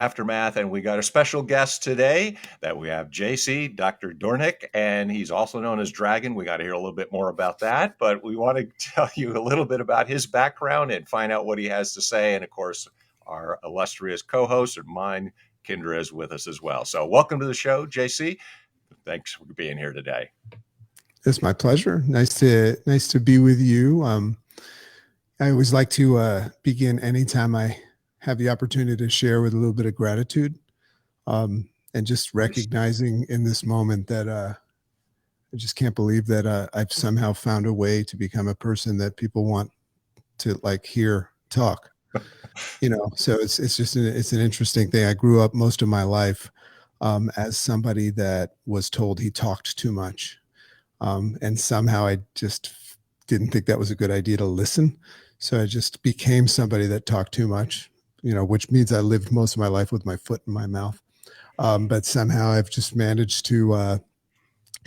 Aftermath, and we got a special guest today that we have JC, Dr. Doornick, and he's also known as Dragon. We got to hear a little bit more about that, but we want to tell you a little bit about his background and find out what he has to say. And of course, our illustrious co-host and mine, Kindra, is with us as well. So welcome to the show, JC. Thanks for being here today. It's my pleasure. Nice to be with you. I always like to begin anytime I have the opportunity to share with a little bit of gratitude, and just recognizing in this moment that I just can't believe that I've somehow found a way to become a person that people want to hear talk. So it's just it's an interesting thing. I grew up most of my life as somebody that was told he talked too much, and somehow I just didn't think that was a good idea to listen. So I just became somebody that talked too much, which means I lived most of my life with my foot in my mouth. But somehow I've just managed to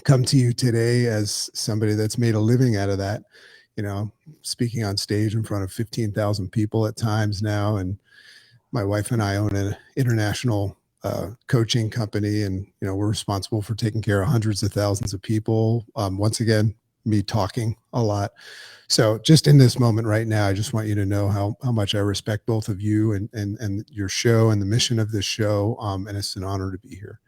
come to you today as somebody that's made a living out of that, speaking on stage in front of 15,000 people at times now. And my wife and I own an international coaching company, and, we're responsible for taking care of hundreds of thousands of people. Once again, me talking a lot. So just in this moment right now, I just want you to know how much I respect both of you and your show and the mission of this show. And it's an honor to be here.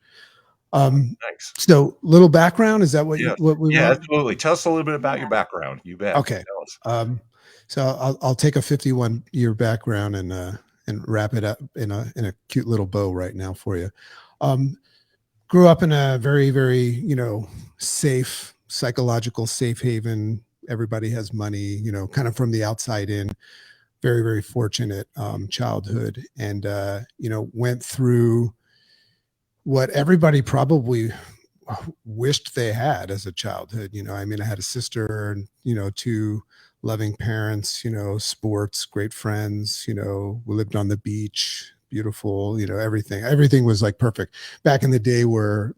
Thanks. So little background, is that what what we want? Absolutely. Tell us a little bit about your background. You bet. Okay. So I'll take a 51-year background and wrap it up in a cute little bow right now for you. Grew up in a very, very, safe, psychological safe haven. Everybody has money, kind of from the outside in. Very, very fortunate childhood, and went through what everybody probably wished they had as a childhood. I had a sister and, two loving parents, sports, great friends, we lived on the beach, beautiful, everything was perfect. Back in the day where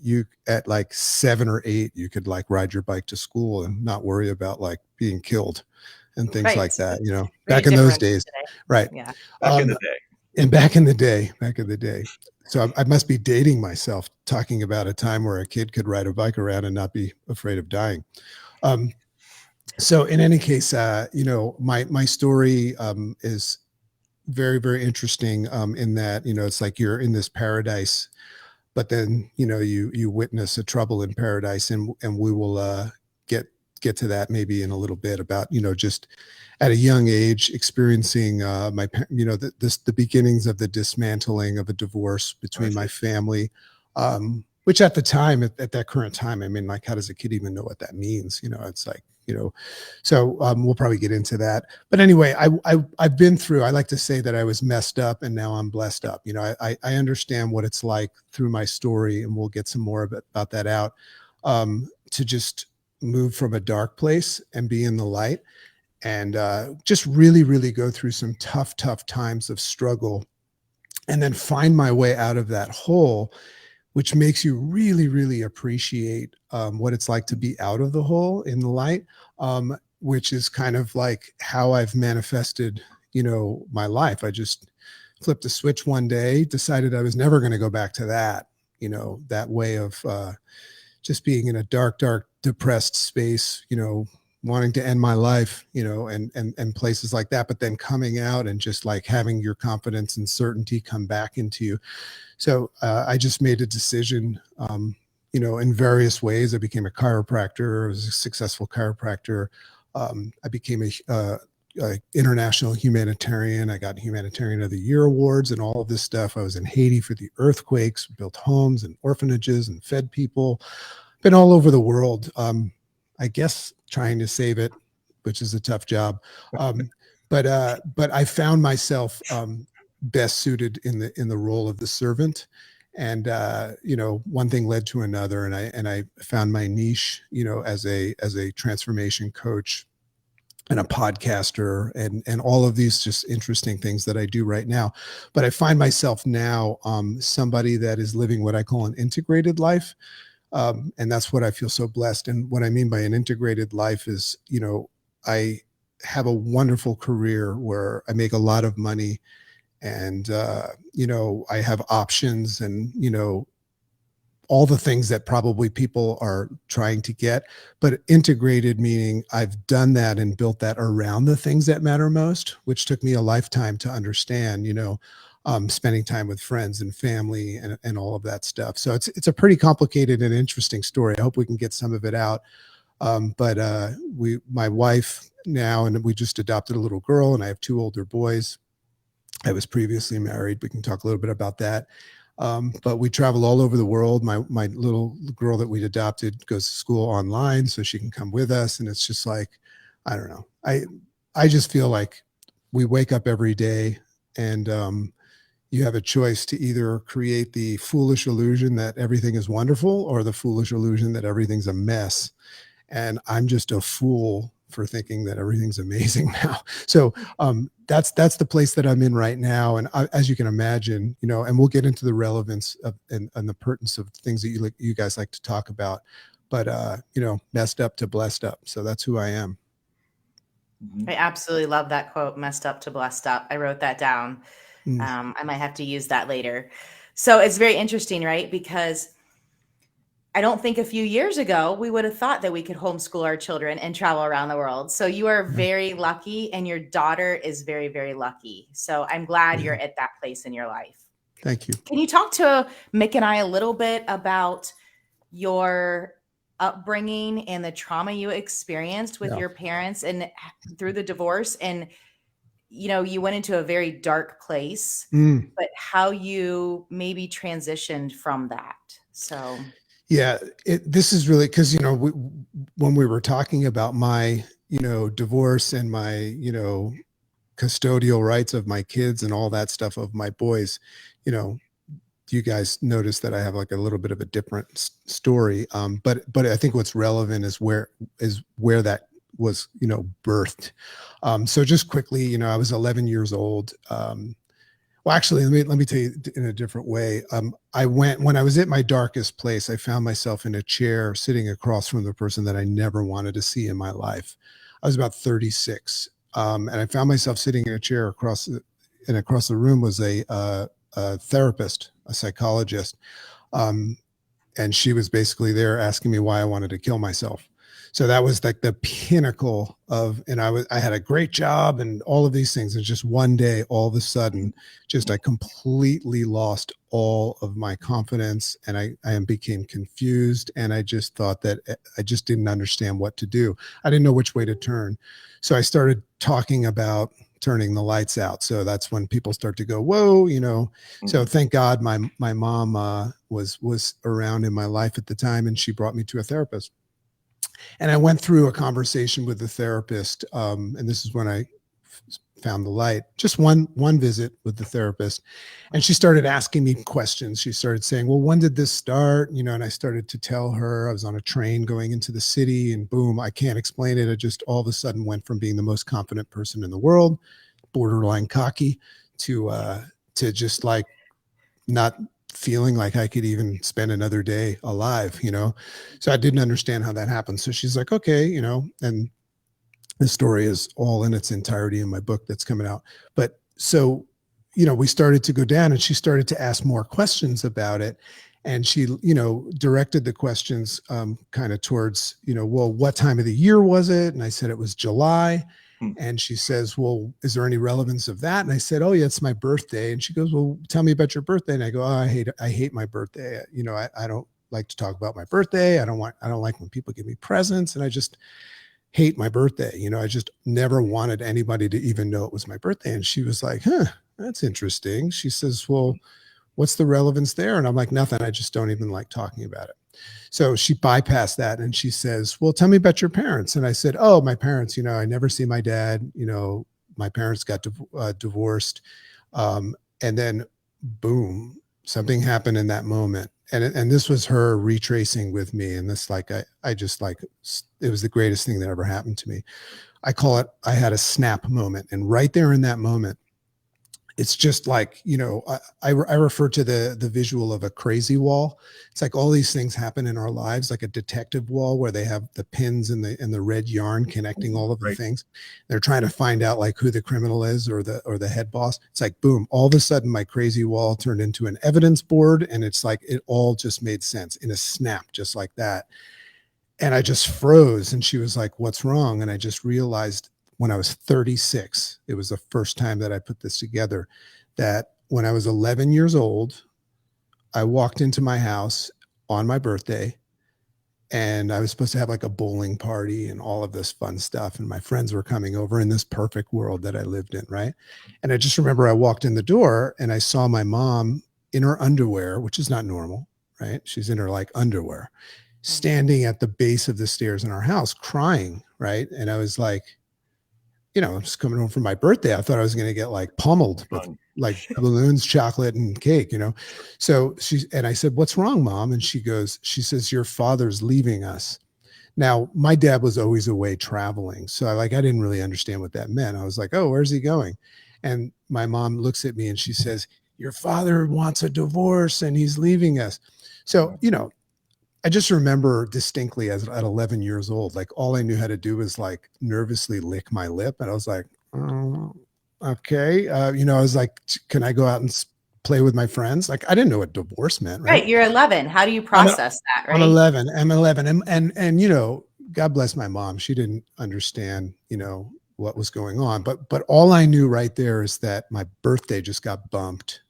you at 7 or 8, you could ride your bike to school and not worry about being killed and things like that, back in those days. Today. Right. Yeah. Back in the day. And back in the day. So I must be dating myself talking about a time where a kid could ride a bike around and not be afraid of dying. So in any case, my story is very, very interesting in that, it's you're in this paradise, but then, you witness a trouble in paradise, and we will get to that maybe in a little bit about, just at a young age experiencing the beginnings of the dismantling of a divorce between my family, which at the time, at that current time, how does a kid even know what that means? It's so we'll probably get into that. But anyway, I've been through, I like to say that I was messed up and now I'm blessed up. I understand what it's like through my story, and we'll get some more about that out, to just move from a dark place and be in the light, and just really, really go through some tough times of struggle, and then find my way out of that hole, which makes you really, really appreciate what it's like to be out of the hole in the light, which is kind of how I've manifested, my life. I just flipped a switch one day, decided I was never going to go back to that, that way of just being in a dark, depressed space, wanting to end my life, and places like that, but then coming out and just having your confidence and certainty come back into you. So I just made a decision, in various ways. I became a chiropractor. I was a successful chiropractor. I became a international humanitarian. I got Humanitarian of the Year awards and all of this stuff. I was in Haiti for the earthquakes, built homes and orphanages and fed people. Been all over the world. I guess trying to save it, which is a tough job. But I found myself best suited in the role of the servant, and one thing led to another, and I found my niche, as a transformation coach and a podcaster, and all of these just interesting things that I do right now. But I find myself now somebody that is living what I call an integrated life. And that's what I feel so blessed. And what I mean by an integrated life is, I have a wonderful career where I make a lot of money, and I have options, and all the things that probably people are trying to get, but integrated meaning I've done that and built that around the things that matter most, which took me a lifetime to understand, spending time with friends and family and all of that stuff. So it's a pretty complicated and interesting story. I hope we can get some of it out. But my wife now, and we just adopted a little girl, and I have 2 older boys. I was previously married. We can talk a little bit about that. But we travel all over the world. My little girl that we adopted goes to school online, so she can come with us. And it's just like, I don't know. I just feel like we wake up every day, and you have a choice to either create the foolish illusion that everything is wonderful, or the foolish illusion that everything's a mess. And I'm just a fool for thinking that everything's amazing now. So that's the place that I'm in right now. And as you can imagine, and we'll get into the relevance of and the pertinence of things that you guys like to talk about. But messed up to blessed up. So that's who I am. I absolutely love that quote, messed up to blessed up. I wrote that down. I might have to use that later. So it's very interesting, right? Because I don't think a few years ago we would have thought that we could homeschool our children and travel around the world. So you are very lucky, and your daughter is very, very lucky. So I'm glad you're at that place in your life. Thank you. Can you talk to Mick and I a little bit about your upbringing and the trauma you experienced with your parents and through the divorce? And you went into a very dark place, but how you maybe transitioned from that. So yeah, this is really because, when we were talking about my, divorce and my, custodial rights of my kids and all that stuff of my boys, you guys notice that I have like a little bit of a different story. But I think what's relevant is where that was, birthed. So just quickly, I was 11 years old. Well, actually, let me tell you in a different way. When I was at my darkest place, I found myself in a chair sitting across from the person that I never wanted to see in my life. I was about 36. And I found myself sitting in a chair across the room was a therapist, a psychologist. And she was basically there asking me why I wanted to kill myself. So that was like the pinnacle and I had a great job and all of these things. And just one day, all of a sudden, I completely lost all of my confidence, and I became confused. And I just thought that I just didn't understand what to do. I didn't know which way to turn. So I started talking about turning the lights out. So that's when people start to go, whoa, So thank God my mom was around in my life at the time, and she brought me to a therapist. And I went through a conversation with the therapist, and this is when I found the light. Just one visit with the therapist, and she started asking me questions. She started saying, "Well, when did this start?" And I started to tell her I was on a train going into the city, and boom, I can't explain it. I just all of a sudden went from being the most confident person in the world, borderline cocky, to just like not feeling like I could even spend another day alive, So I didn't understand how that happened. So she's like, okay, and the story is all in its entirety in my book that's coming out. But so, we started to go down, and she started to ask more questions about it. And she, directed the questions kind of towards, well, what time of the year was it? And I said, it was July. And she says, well, is there any relevance of that? And I said, oh yeah, it's my birthday. And she goes, well, tell me about your birthday. And I go, oh, I hate my birthday. I don't like to talk about my birthday. I don't like when people give me presents, and I just hate my birthday. I just never wanted anybody to even know it was my birthday. And she was like, huh, that's interesting. She says, well, what's the relevance there? And I'm like, nothing. I just don't even like talking about it. So she bypassed that, and she says, well, tell me about your parents. And I said, oh, my parents, I never see my dad. My parents got divorced. And then boom, something happened in that moment. And this was her retracing with me. And this, I just it was the greatest thing that ever happened to me. I call it, I had a snap moment. And right there in that moment, it's just like, I refer to the visual of a crazy wall. It's like all these things happen in our lives, like a detective wall where they have the pins and the red yarn connecting all of the Right. things. They're trying to find out like who the criminal is or the head boss. It's like, boom, all of a sudden my crazy wall turned into an evidence board. And it's like, it all just made sense in a snap, just like that. And I just froze. And she was like, what's wrong? And I just realized when I was 36, it was the first time that I put this together, that when I was 11 years old, I walked into my house on my birthday and I was supposed to have like a bowling party and all of this fun stuff. And my friends were coming over in this perfect world that I lived in. Right. And I just remember I walked in the door and I saw my mom in her underwear, which is not normal. Right. She's in her like underwear, standing at the base of the stairs in our house crying. Right. And I was like, I'm just coming home from my birthday. I thought I was going to get like pummeled with like balloons, chocolate, and cake, So I said, what's wrong, Mom? And she says, your father's leaving us. Now, my dad was always away traveling. So I didn't really understand what that meant. I was like, oh, where's he going? And my mom looks at me and she says, your father wants a divorce and he's leaving us. So, I just remember distinctly at 11 years old, like all I knew how to do was like nervously lick my lip. And I was like, oh, okay. I was like, can I go out and play with my friends? Like, I didn't know what divorce meant. Right. You're 11. How do you process that? Right. I'm 11. I'm 11. And, God bless my mom. She didn't understand, what was going on. But all I knew right there is that my birthday just got bumped.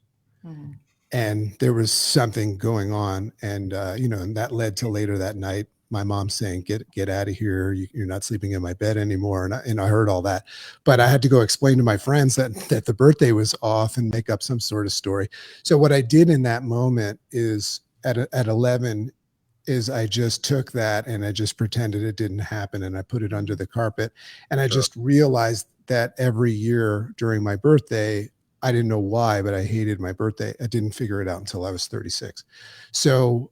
Mm-hmm. And there was something going on. And, and that led to later that night, my mom saying, get out of here. You're not sleeping in my bed anymore. And I heard all that, but I had to go explain to my friends that the birthday was off and make up some sort of story. So what I did in that moment is at 11 is I just took that and I just pretended it didn't happen. And I put it under the carpet. And I just realized that every year during my birthday, I didn't know why, but I hated my birthday. I didn't figure it out until I was 36. So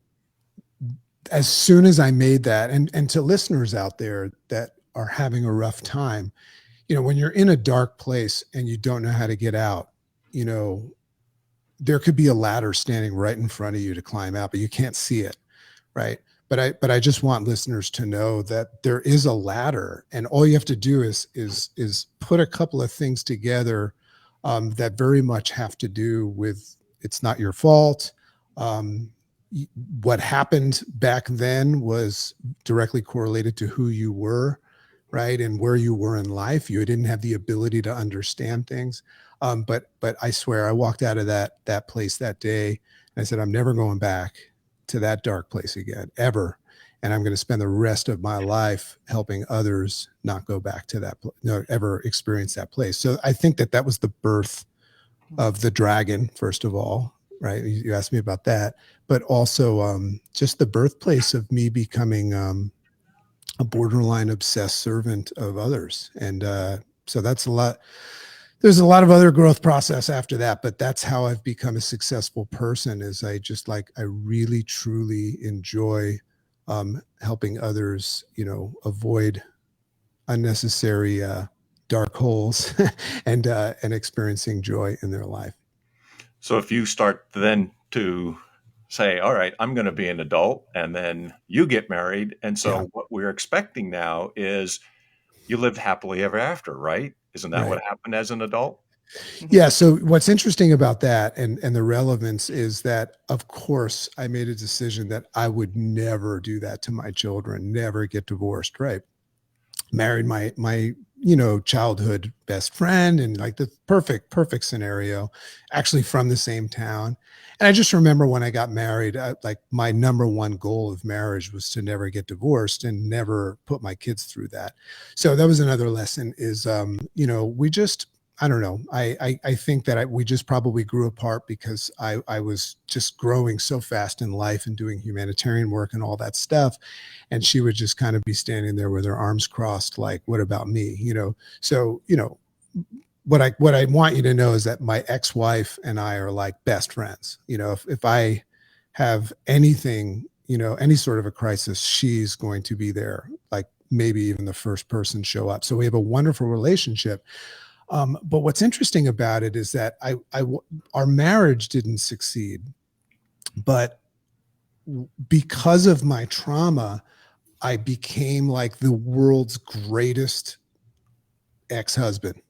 as soon as I made that, and to listeners out there that are having a rough time, when you're in a dark place and you don't know how to get out, there could be a ladder standing right in front of you to climb out, but you can't see it. Right. But I just want listeners to know that there is a ladder, and all you have to do is put a couple of things together that very much have to do with, it's not your fault. What happened back then was directly correlated to who you were, right? And where you were in life. You didn't have the ability to understand things. But I swear I walked out of that place that day and I said, I'm never going back to that dark place again, ever. And I'm going to spend the rest of my life helping others not go back to that, ever experience that place. So I think that was the birth of the dragon, first of all, right? You asked me about that, but also just the birthplace of me becoming a borderline obsessed servant of others. And so that's a lot. There's a lot of other growth process after that, but that's how I've become a successful person. Is I really, truly enjoy helping others, avoid unnecessary dark holes and experiencing joy in their life. So if you start then to say, all right, I'm going to be an adult, and then you get married. And so what we're expecting now is you lived happily ever after, right? Isn't that what happened as an adult? Yeah. So what's interesting about that and the relevance is that, of course, I made a decision that I would never do that to my children, never get divorced, right? Married my childhood best friend, and like the perfect scenario, actually from the same town. And I just remember when I got married, like my number one goal of marriage was to never get divorced and never put my kids through that. So that was another lesson is, we just, I don't know. I think that we just probably grew apart because I was just growing so fast in life and doing humanitarian work and all that stuff. And she would just kind of be standing there with her arms crossed, like, what about me? So, what I want you to know is that my ex-wife and I are like best friends. If I have anything, any sort of a crisis, she's going to be there, like maybe even the first person show up. So we have a wonderful relationship. But what's interesting about it is that our marriage didn't succeed, but because of my trauma, I became like the world's greatest ex-husband.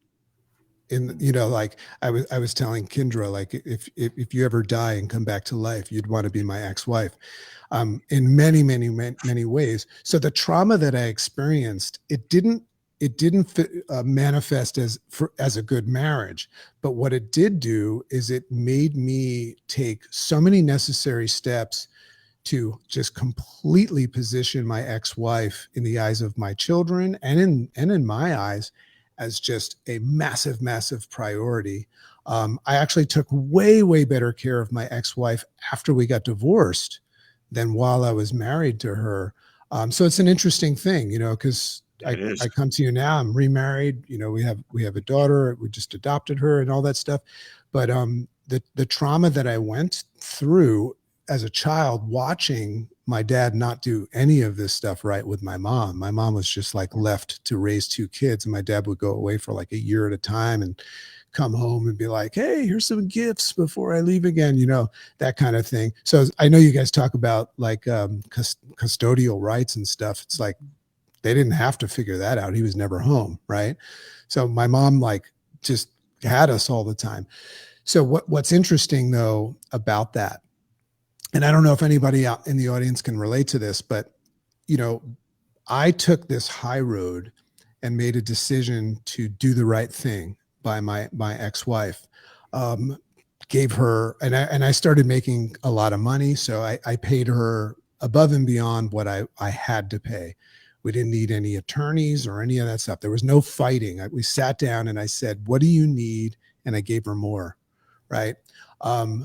Like I was telling Kindra, like if you ever die and come back to life, you'd want to be my ex-wife. In many, many, many, many ways. So the trauma that I experienced, it didn't manifest as a good marriage, but what it did do is it made me take so many necessary steps to just completely position my ex-wife in the eyes of my children and in my eyes as just a massive, massive priority. I actually took way, way better care of my ex-wife after we got divorced than while I was married to her. So it's an interesting thing, because It is. I come to you now, I'm remarried, we have a daughter, we just adopted her and all that stuff. But the trauma that I went through as a child, watching my dad not do any of this stuff right with my mom. My mom was just like left to raise two kids, and my dad would go away for like a year at a time and come home and be like, hey, here's some gifts before I leave again, that kind of thing. So I know you guys talk about like custodial rights and stuff. It's like they didn't have to figure that out. He was never home, right? So my mom like just had us all the time. So what's interesting though about that, and I don't know if anybody out in the audience can relate to this, but I took this high road and made a decision to do the right thing by my ex-wife. Gave her, and I started making a lot of money, so I paid her above and beyond what I had to pay. We didn't need any attorneys or any of that stuff. There was no fighting. We sat down and I said, what do you need? And I gave her more, right?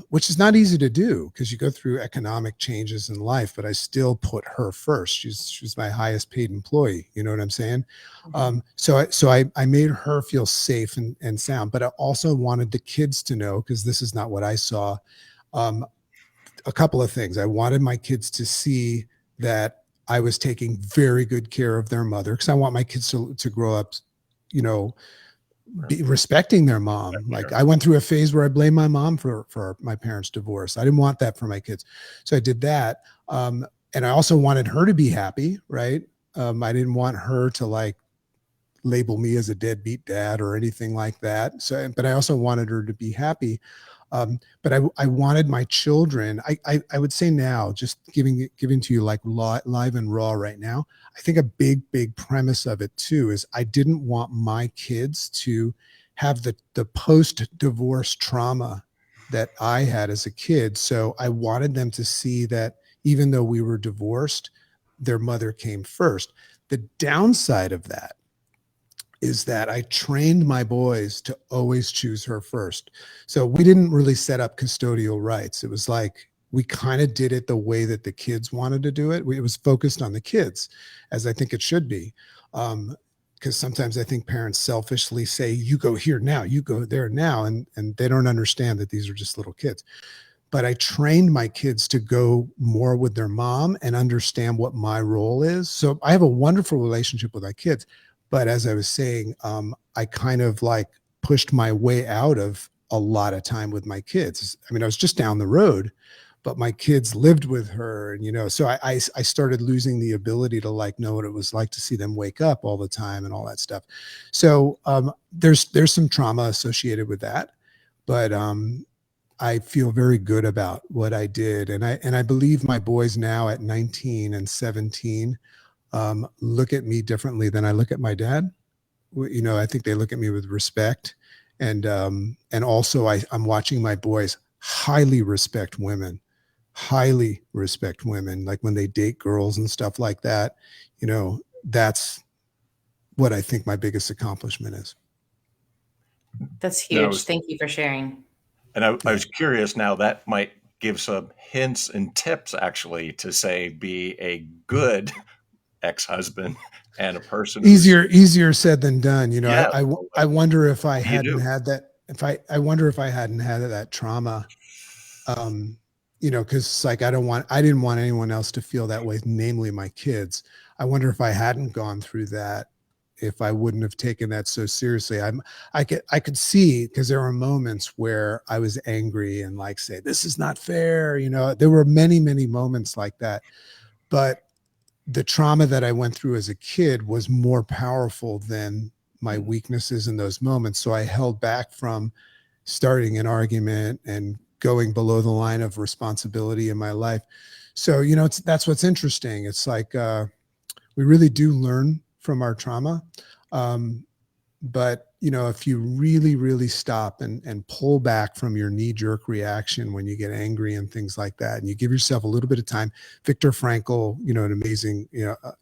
Which is not easy to do because you go through economic changes in life, but I still put her first. She's my highest paid employee. You know what I'm saying? So I made her feel safe and sound, but I also wanted the kids to know, because this is not what I saw. A couple of things. I wanted my kids to see that I was taking very good care of their mother, because I want my kids to grow up, be respecting their mom. Like I went through a phase where I blamed my mom for my parents' divorce. I didn't want that for my kids. So I did that. And I also wanted her to be happy, right? I didn't want her to like label me as a deadbeat dad or anything like that. So, but I also wanted her to be happy. But I wanted my children, I would say now, just giving to you like live and raw right now, I think a big premise of it too is I didn't want my kids to have the post-divorce trauma that I had as a kid. So I wanted them to see that even though we were divorced, their mother came first. The downside of that is that I trained my boys to always choose her first. So we didn't really set up custodial rights. It was like we kind of did it the way that the kids wanted to do it. It was focused on the kids, as I think it should be. Because sometimes I think parents selfishly say, you go here now, you go there now, and they don't understand that these are just little kids. But I trained my kids to go more with their mom and understand what my role is. So I have a wonderful relationship with my kids. But as I was saying, I kind of like pushed my way out of a lot of time with my kids. I mean, I was just down the road, but my kids lived with her, and so I started losing the ability to like know what it was like to see them wake up all the time and all that stuff. So there's some trauma associated with that, but I feel very good about what I did, and I believe my boys now at 19 and 17 look at me differently than I look at my dad. I think they look at me with respect, and also I'm watching my boys highly respect women. Like when they date girls and stuff like that, that's what I think my biggest accomplishment is. That's huge. Thank you for sharing. And I was curious now, that might give some hints and tips actually to say be a good ex-husband and a person easier said than done. Yeah. I wonder if I hadn't had that, I wonder if I hadn't had that trauma, because like I didn't want anyone else to feel that way, namely my kids. I wonder if I hadn't gone through that, if I wouldn't have taken that so seriously. I could see, because there were moments where I was angry and like say, this is not fair. There were many, many moments like that. But the trauma that I went through as a kid was more powerful than my weaknesses in those moments. So I held back from starting an argument and going below the line of responsibility in my life. So, that's what's interesting. It's like, we really do learn from our trauma. But, if you really, really stop and pull back from your knee-jerk reaction when you get angry and things like that, and you give yourself a little bit of time. Viktor Frankl, an amazing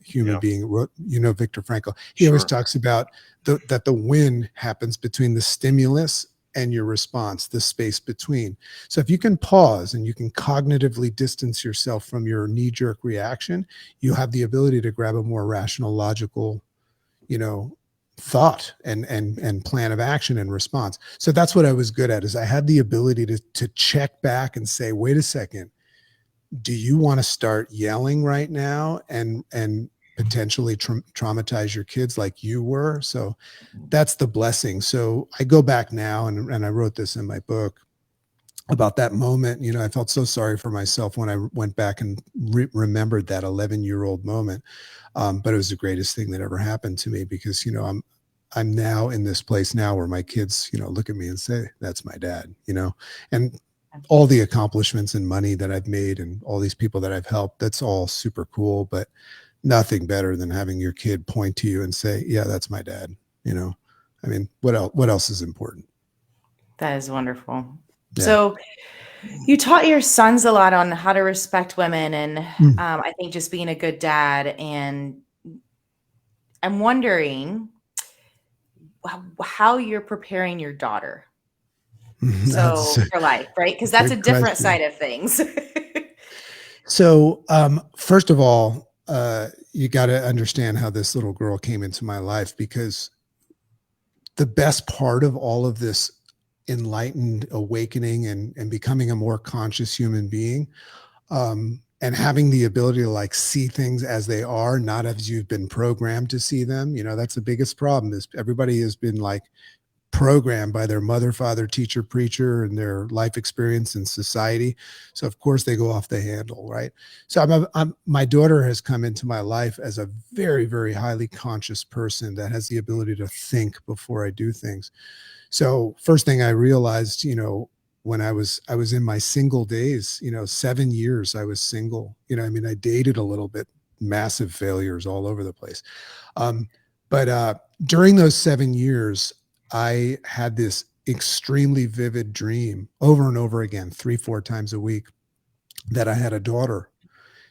human being, wrote, Viktor Frankl. He always talks about that the win happens between the stimulus and your response, the space between. So if you can pause and you can cognitively distance yourself from your knee-jerk reaction, you have the ability to grab a more rational, logical, thought and plan of action and response. So that's what I was good at, is I had the ability to check back and say, wait a second, do you want to start yelling right now and potentially traumatize your kids like you were? So that's the blessing. So I go back now, and I wrote this in my book about that moment. I felt so sorry for myself when I went back and remembered that 11-year-old moment. But it was the greatest thing that ever happened to me, because, I'm now in this place now where my kids, look at me and say, that's my dad, and all the accomplishments and money that I've made and all these people that I've helped, that's all super cool, but nothing better than having your kid point to you and say, yeah, that's my dad. I mean, what else is important? That is wonderful. Yeah. So you taught your sons a lot on how to respect women, and I think just being a good dad. And I'm wondering how you're preparing your daughter for life, right? Because that's a different side of things. So first of all, you got to understand how this little girl came into my life, because the best part of all of this enlightened awakening and becoming a more conscious human being, and having the ability to like see things as they are, not as you've been programmed to see them. That's the biggest problem, is everybody has been like programmed by their mother, father, teacher, preacher, and their life experience in society. So of course they go off the handle, right? So my daughter has come into my life as a very, very highly conscious person that has the ability to think before I do things. So first thing I realized, when I was in my single days, 7 years I was single, I dated a little bit, massive failures all over the place. But during those 7 years, I had this extremely vivid dream over and over again, 3-4 times a week, that I had a daughter.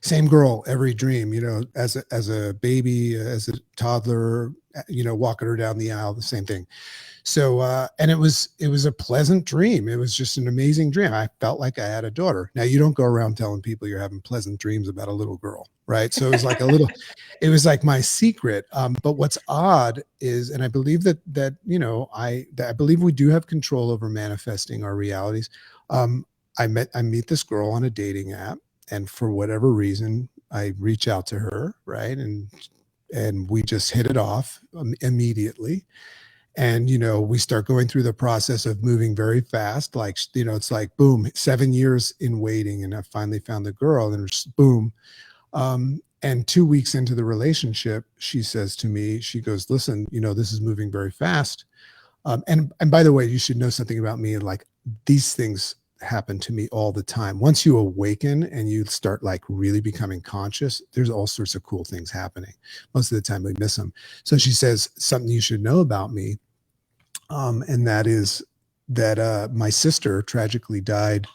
Same girl every dream, as a baby, as a toddler, walking her down the aisle, the same thing. So, and it was a pleasant dream. It was just an amazing dream. I felt like I had a daughter. Now, you don't go around telling people you're having pleasant dreams about a little girl, right? So it was like it was like my secret. But what's odd is, and I believe that I believe we do have control over manifesting our realities. I meet this girl on a dating app, and for whatever reason, I reach out to her, right? And we just hit it off immediately. And, we start going through the process of moving very fast. Like, it's like, boom, 7 years in waiting. And I finally found the girl, and just boom. And 2 weeks into the relationship, she says to me, she goes, listen, this is moving very fast. And by the way, you should know something about me. Like, these things happen to me all the time. Once you awaken and you start like really becoming conscious, there's all sorts of cool things happening. Most of the time we miss them. So she says, something you should know about me. And that is that my sister tragically died,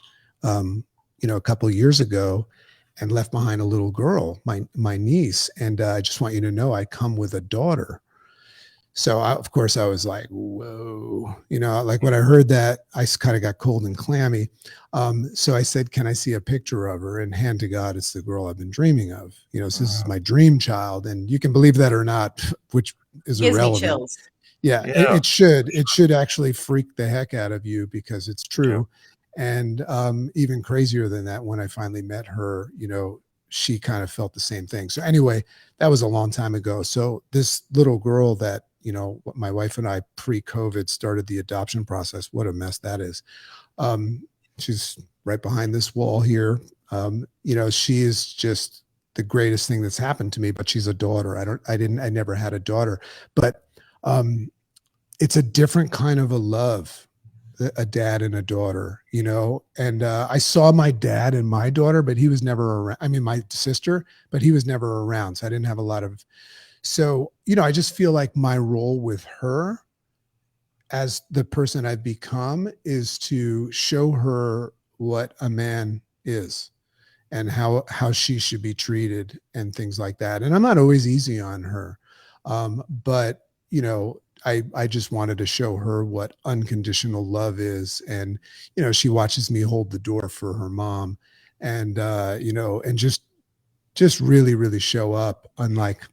a couple of years ago, and left behind a little girl, my niece. And I just want you to know I come with a daughter. So of course I was like, whoa, like when I heard that, I kind of got cold and clammy. So I said, can I see a picture of her? And hand to God, it's the girl I've been dreaming of. So this is my dream child. And you can believe that or not, which is irrelevant. Gives me chills. Yeah, it should actually freak the heck out of you, because it's true. Yeah. And even crazier than that, when I finally met her, she kind of felt the same thing. So anyway, that was a long time ago. So this little girl that, you know, my wife and I pre-COVID started the adoption process. What a mess that is. She's right behind this wall here. You know, she is just the greatest thing that's happened to me, but she's a daughter. I never had a daughter, but it's a different kind of a love, a dad and a daughter, you know. And I saw my dad and my daughter, but he was never around. I mean, my sister, but he was never around. So I didn't have a lot of, so, you know, I just feel like my role with her as the person I've become is to show her what a man is and how she should be treated and things like that. And I'm not always easy on her. But, you know, I just wanted to show her what unconditional love is. And, you know, she watches me hold the door for her mom and, you know, and just really, really show up, unlike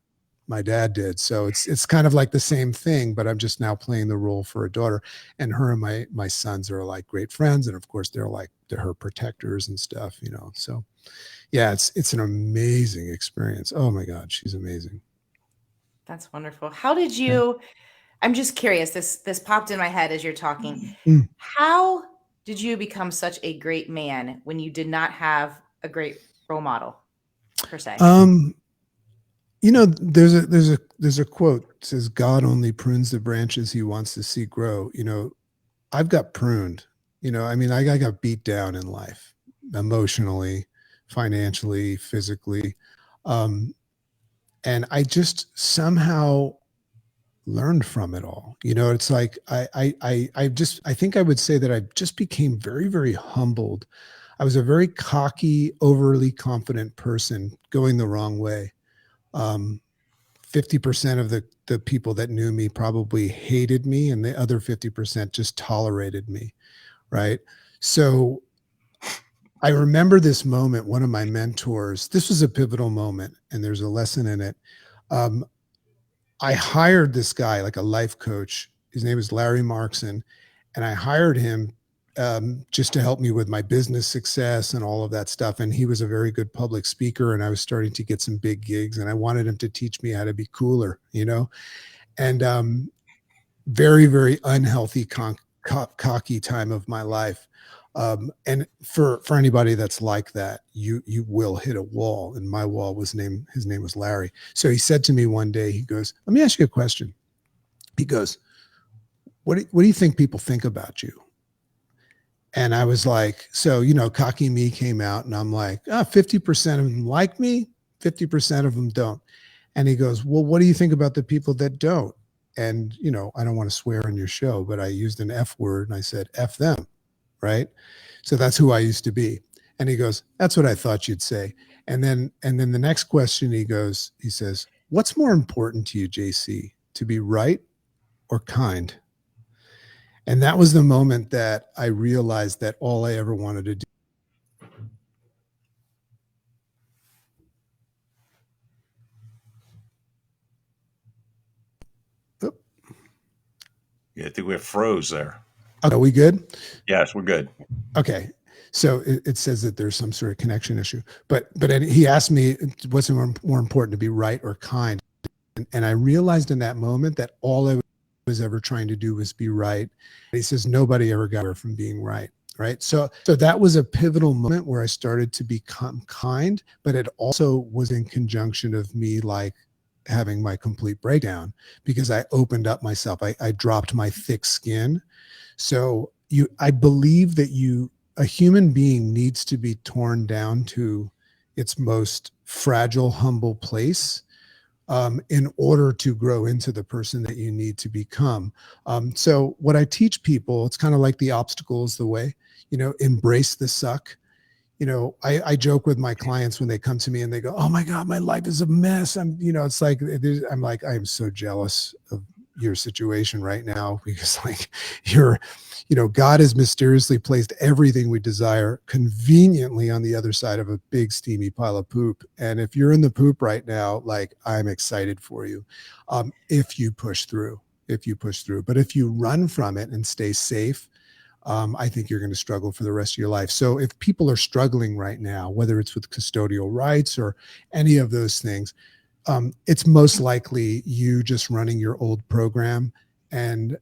my dad did. So it's kind of like the same thing, but I'm just now playing the role for a daughter, and her and my sons are like great friends. And of course they're her protectors and stuff, you know? So yeah, it's an amazing experience. Oh my God, she's amazing. That's wonderful. How did you, I'm just curious, this popped in my head as you're talking. How did you become such a great man when you did not have a great role model per se? You know, there's a quote that says, God only prunes the branches he wants to see grow. You know, I've got pruned, you know, I mean, I got beat down in life, emotionally, financially, physically. And I just somehow learned from it all. You know, it's like, I think I would say that I just became very, very humbled. I was a very cocky, overly confident person going the wrong way. 50% of the people that knew me probably hated me, and the other 50% just tolerated me. Right. So I remember this moment, one of my mentors, this was a pivotal moment, and there's a lesson in it. I hired this guy, like a life coach. His name is Larry Markson. And I hired him just to help me with my business success and all of that stuff. And he was a very good public speaker, and I was starting to get some big gigs, and I wanted him to teach me how to be cooler, you know, and very, very unhealthy, cocky time of my life. And for anybody that's like that, you will hit a wall. And my wall his name was Larry. So he said to me one day, he goes, let me ask you a question. He goes, what do you think people think about you? And I was like, so, you know, cocky me came out, and I'm like, 50% of them like me, 50% of them don't. And he goes, well, what do you think about the people that don't? And, you know, I don't want to swear on your show, but I used an F word, and I said, F them. Right. So that's who I used to be. And he goes, that's what I thought you'd say. And then the next question he says, what's more important to you, JC, to be right or kind? And that was the moment that I realized that all I ever wanted to do. Oh. Yeah, I think we have froze there. Are we good? Yes, we're good. Okay. So it says that there's some sort of connection issue, but he asked me, what's more important, to be right or kind? And I realized in that moment that all I was ever trying to do was be right. And he says, nobody ever got her from being right. Right. So that was a pivotal moment where I started to become kind, but it also was in conjunction of me like having my complete breakdown, because I opened up myself. I dropped my thick skin. So I believe that a human being needs to be torn down to its most fragile, humble place in order to grow into the person that you need to become. So what I teach people, it's kind of like the obstacle is the way, you know, embrace the suck. You know, I joke with my clients when they come to me and they go, oh my God, my life is a mess. It's like, I'm like, I am so jealous of your situation right now, because like God has mysteriously placed everything we desire conveniently on the other side of a big steamy pile of poop. And if you're in the poop right now, like, I'm excited for you. If you push through, but if you run from it and stay safe, I think you're going to struggle for the rest of your life. So if people are struggling right now, whether it's with custodial rights or any of those things, it's most likely you just running your old program and,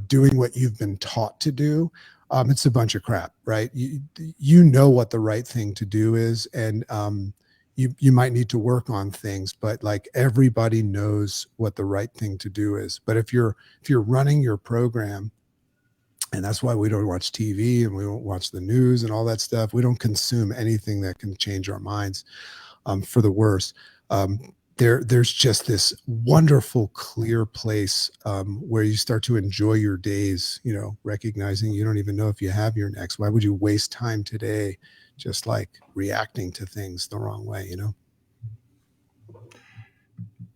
doing what you've been taught to do. It's a bunch of crap, right? You know what the right thing to do is, and you might need to work on things, but like everybody knows what the right thing to do is. But if you're running your program, and that's why we don't watch TV and we don't watch the news and all that stuff. We don't consume anything that can change our minds for the worse. There's just this wonderful, clear place where you start to enjoy your days, recognizing you don't even know if you have your next. Why would you waste time today just like reacting to things the wrong way,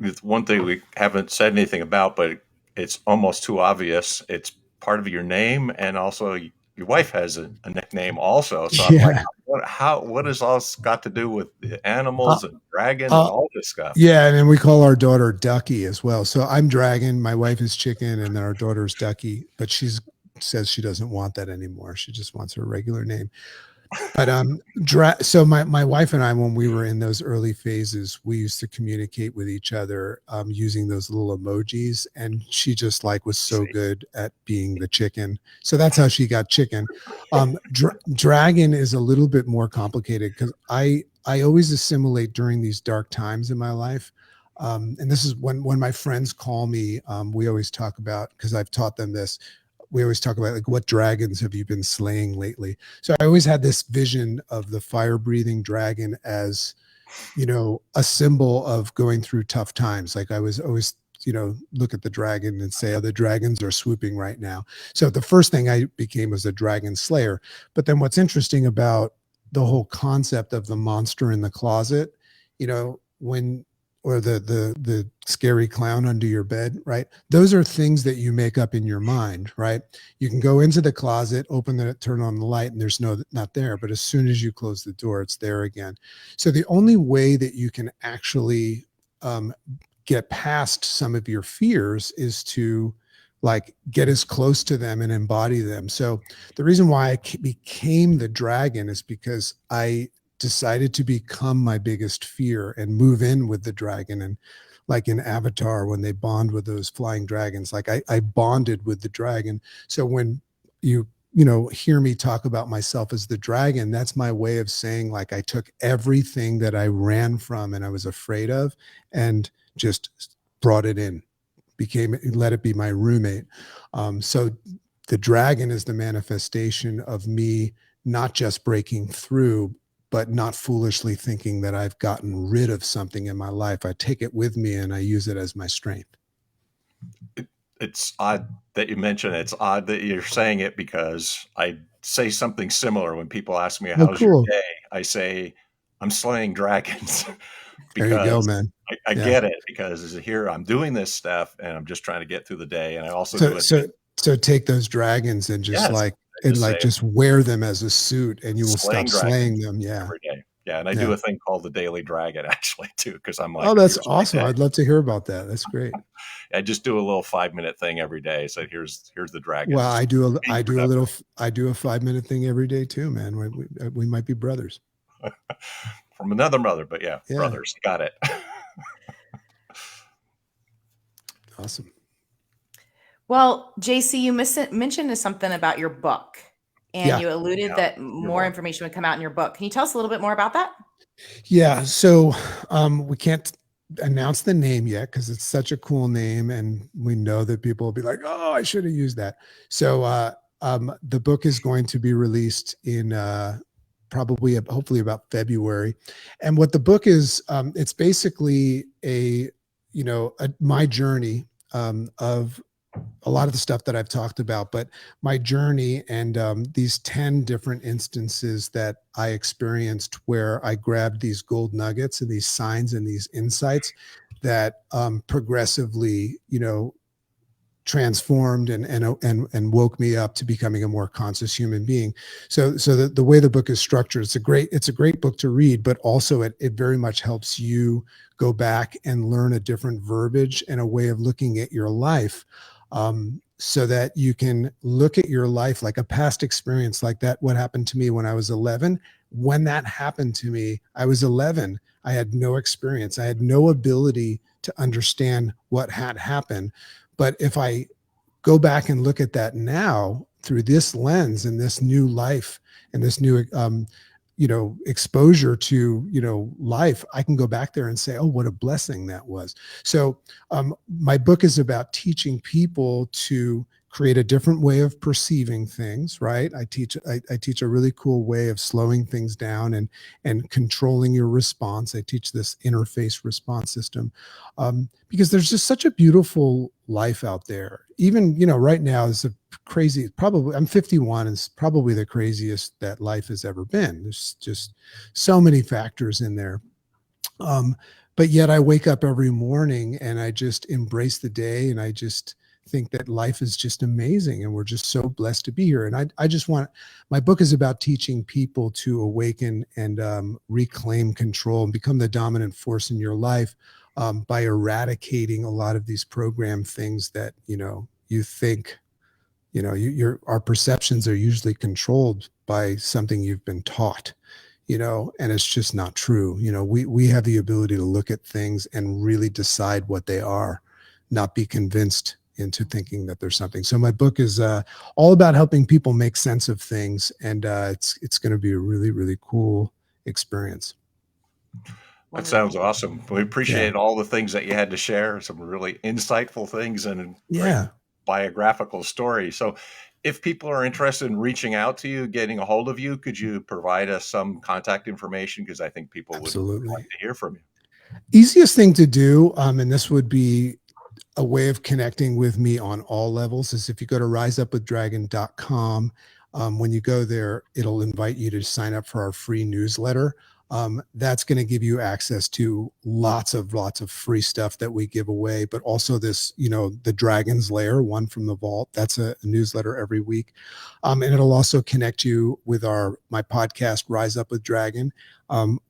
It's one thing we haven't said anything about, but it's almost too obvious. It's part of your name, and also your wife has a nickname also. So I'm like, what has all this got to do with the animals and dragons and all this stuff? Yeah, and then we call our daughter Ducky as well. So I'm Dragon, my wife is Chicken, and then our daughter's Ducky. But says she doesn't want that anymore. She just wants her regular name. But so my wife and I, when we were in those early phases, we used to communicate with each other using those little emojis, and she just was so good at being the chicken. So that's how she got Chicken. Dragon is a little bit more complicated because I always assimilate during these dark times in my life. And this is when my friends call me, we always talk about, because I've taught them this, we always talk about what dragons have you been slaying lately? So I always had this vision of the fire breathing dragon as, a symbol of going through tough times. Like I was always, look at the dragon and say, oh, the dragons are swooping right now. So the first thing I became was a dragon slayer. But then what's interesting about the whole concept of the monster in the closet, or the scary clown under your bed, right? Those are things that you make up in your mind, right? You can go into the closet, open it, turn on the light, and there's not there. But as soon as you close the door, it's there again. So the only way that you can actually get past some of your fears is to get as close to them and embody them. So the reason why I became the dragon is because I decided to become my biggest fear and move in with the dragon. And like in Avatar, when they bond with those flying dragons, I bonded with the dragon. So when you hear me talk about myself as the dragon, that's my way of saying I took everything that I ran from and I was afraid of and just brought it in, let it be my roommate. So the dragon is the manifestation of me not just breaking through, but not foolishly thinking that I've gotten rid of something in my life. I take it with me and I use it as my strength. It's odd that you mention it. It's odd that you're saying it because I say something similar when people ask me, how's your day? I say, I'm slaying dragons. There you go, man. I get it, because here I'm doing this stuff and I'm just trying to get through the day. And I also do it. So take those dragons and just just wear them as a suit and you will stop slaying them. Yeah. Every day. Yeah. And I do a thing called the Daily Dragon actually too, because I'm like, oh, that's awesome. I'd love to hear about that. That's great. I just do a little 5-minute thing every day. So here's the dragon. Well, I do a 5-minute thing every day too, man. We might be brothers. From another mother, but yeah, brothers. Got it. Awesome. Well, JC, you mentioned something about your book, and you alluded that more information would come out in your book. Can you tell us a little bit more about that? Yeah. So we can't announce the name yet because it's such a cool name, and we know that people will be like, "Oh, I should have used that." So the book is going to be released in hopefully about February. And what the book is, it's basically my journey of a lot of the stuff that I've talked about, but my journey and these 10 different instances that I experienced where I grabbed these gold nuggets and these signs and these insights that progressively, transformed and woke me up to becoming a more conscious human being. So the way the book is structured, it's a great book to read, but also it very much helps you go back and learn a different verbiage and a way of looking at your life so that you can look at your life like a past experience like that. What happened to me when I was 11? When that happened to me, I was 11. I had no experience. I had no ability to understand what had happened. But if I go back and look at that now through this lens and this new life and this new exposure to life, I can go back there and say, oh, what a blessing that was. So my book is about teaching people to create a different way of perceiving things, right? I teach a really cool way of slowing things down and controlling your response. I teach this interface response system because there's just such a beautiful life out there. Even, right now is a crazy, probably I'm 51, and it's probably the craziest that life has ever been. There's just so many factors in there. But yet I wake up every morning and I just embrace the day, and I just think that life is just amazing, and we're just so blessed to be here. And I just want, my book is about teaching people to awaken and reclaim control and become the dominant force in your life by eradicating a lot of these program things that, you think, our perceptions are usually controlled by something you've been taught, and it's just not true. We have the ability to look at things and really decide what they are, not be convinced into thinking that there's something. So my book is all about helping people make sense of things, and it's going to be a really, really cool experience. That sounds awesome. We appreciate all the things that you had to share, some really insightful things and great biographical story. So if people are interested in reaching out to you, getting a hold of you, could you provide us some contact information? Because I think people would like to hear from you. Easiest thing to do, and this would be a way of connecting with me on all levels, is if you go to riseupwithdragon.com. When you go there, it'll invite you to sign up for our free newsletter. That's going to give you access to lots of free stuff that we give away, but also this, the Dragon's Lair, one from the vault. That's a newsletter every week. And it'll also connect you with my podcast, Rise Up with Dragon.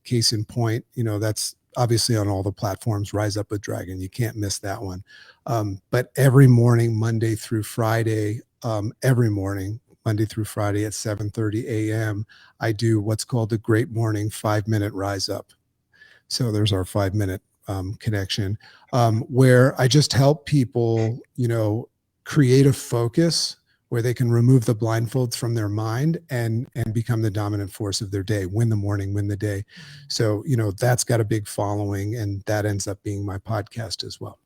Case in point, that's obviously on all the platforms, Rise Up with Dragon. You can't miss that one. But every morning, Monday through Friday, Monday through Friday at 7:30 a.m., I do what's called the Great Morning 5-Minute Rise Up. So there's our 5-minute connection, where I just help people, create a focus where they can remove the blindfolds from their mind and become the dominant force of their day, win the morning, win the day. So, that's got a big following, and that ends up being my podcast as well.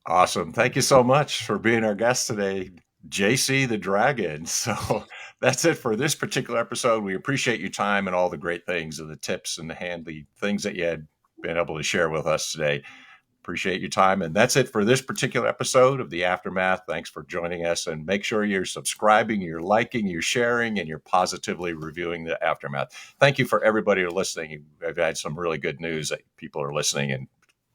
Awesome. Thank you so much for being our guest today, JC the Dragon. So that's it for this particular episode. We appreciate your time and all the great things and the tips and the handy things that you had been able to share with us today. Appreciate your time. And that's it for this particular episode of The Aftermath. Thanks for joining us. And make sure you're subscribing, you're liking, you're sharing, and you're positively reviewing The Aftermath. Thank you for everybody who's listening. I've had some really good news that people are listening, and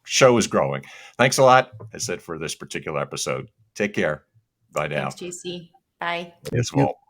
show is growing. Thanks a lot. That's it for this particular episode. Take care. Bye now. Thanks, JC. Bye. Yes, well.